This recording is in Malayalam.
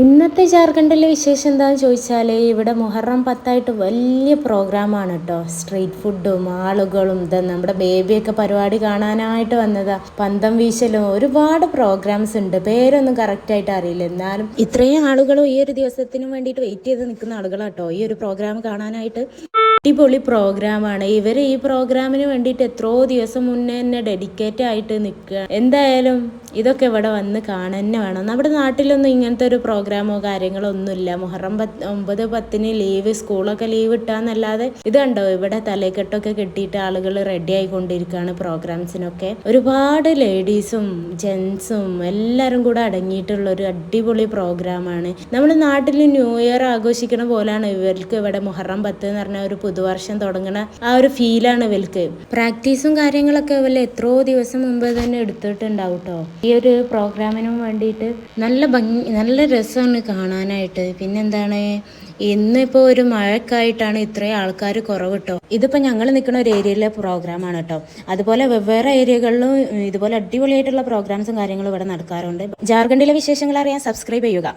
ഇന്നത്തെ ജാർഖണ്ഡിലെ വിശേഷം എന്താണെന്ന് ചോദിച്ചാൽ ഇവിടെ മുഹറം 10 വലിയ പ്രോഗ്രാമാണ് കേട്ടോ. സ്ട്രീറ്റ് ഫുഡും ആളുകളും നമ്മുടെ ബേബിയൊക്കെ പരിപാടി കാണാനായിട്ട് വന്നതാ. പന്തം വീശലും ഒരുപാട് പ്രോഗ്രാംസ് ഉണ്ട്. പേരൊന്നും കറക്റ്റായിട്ട് അറിയില്ല, എന്നാലും ഇത്രയും ആളുകളും ഈ ഒരു ദിവസത്തിന് വേണ്ടിയിട്ട് വെയിറ്റ് ചെയ്ത് നിൽക്കുന്ന ആളുകളാട്ടോ ഈ ഒരു പ്രോഗ്രാം കാണാനായിട്ട്. അടിപൊളി പ്രോഗ്രാമാണ്. ഇവർ ഈ പ്രോഗ്രാമിന് വേണ്ടിയിട്ട് എത്രയോ ദിവസം മുന്നേ തന്നെ ഡെഡിക്കേറ്റ് ആയിട്ട് നിൽക്കുക. എന്തായാലും ഇതൊക്കെ ഇവിടെ വന്ന് കാണാൻ തന്നെ വേണം. നമ്മുടെ നാട്ടിലൊന്നും ഇങ്ങനത്തെ ഒരു പ്രോഗ്രാമോ കാര്യങ്ങളോ ഒന്നുമില്ല. മുഹറം 9, 10 ലീവ്, സ്കൂളൊക്കെ ലീവ് ഇട്ടാന്നല്ലാതെ ഇത് കണ്ടോ, ഇവിടെ തലേക്കെട്ടൊക്കെ കെട്ടിയിട്ട് ആളുകൾ റെഡി ആയിക്കൊണ്ടിരിക്കുകയാണ് പ്രോഗ്രാംസിനൊക്കെ. ഒരുപാട് ലേഡീസും ജെൻസും എല്ലാവരും കൂടെ അടങ്ങിയിട്ടുള്ള ഒരു അടിപൊളി പ്രോഗ്രാമാണ്. നമ്മുടെ നാട്ടിൽ ന്യൂ ഇയർ ആഘോഷിക്കണ പോലാണ് ഇവർക്ക് ഇവിടെ മുഹറം 10 എന്ന് പറഞ്ഞ ഒരു പുതുവർഷം തുടങ്ങണ ആ ഒരു ഫീലാണ് ഇവർക്ക്. പ്രാക്ടീസും കാര്യങ്ങളൊക്കെ ഇവര് എത്രയോ ദിവസം മുമ്പ് തന്നെ എടുത്തിട്ടുണ്ടാവും കേട്ടോ ഈ ഒരു പ്രോഗ്രാമിനും വേണ്ടിയിട്ട്. നല്ല ഭംഗി, നല്ല രസമാണ് കാണാനായിട്ട്. പിന്നെന്താണ്, ഇന്നിപ്പോൾ ഒരു മഴക്കായിട്ടാണ് ഇത്രയും ആൾക്കാർ കുറവ് കേട്ടോ. ഇതിപ്പോൾ ഞങ്ങൾ നിൽക്കുന്ന ഒരു ഏരിയയിലെ പ്രോഗ്രാമാണ് കേട്ടോ. അതുപോലെ വെവ്വേറെ ഏരിയകളിലും ഇതുപോലെ അടിപൊളിയായിട്ടുള്ള പ്രോഗ്രാംസും കാര്യങ്ങളും ഇവിടെ നടക്കാറുണ്ട്. ജാർഖണ്ഡിലെ വിശേഷങ്ങൾ അറിയാൻ സബ്സ്ക്രൈബ് ചെയ്യുക.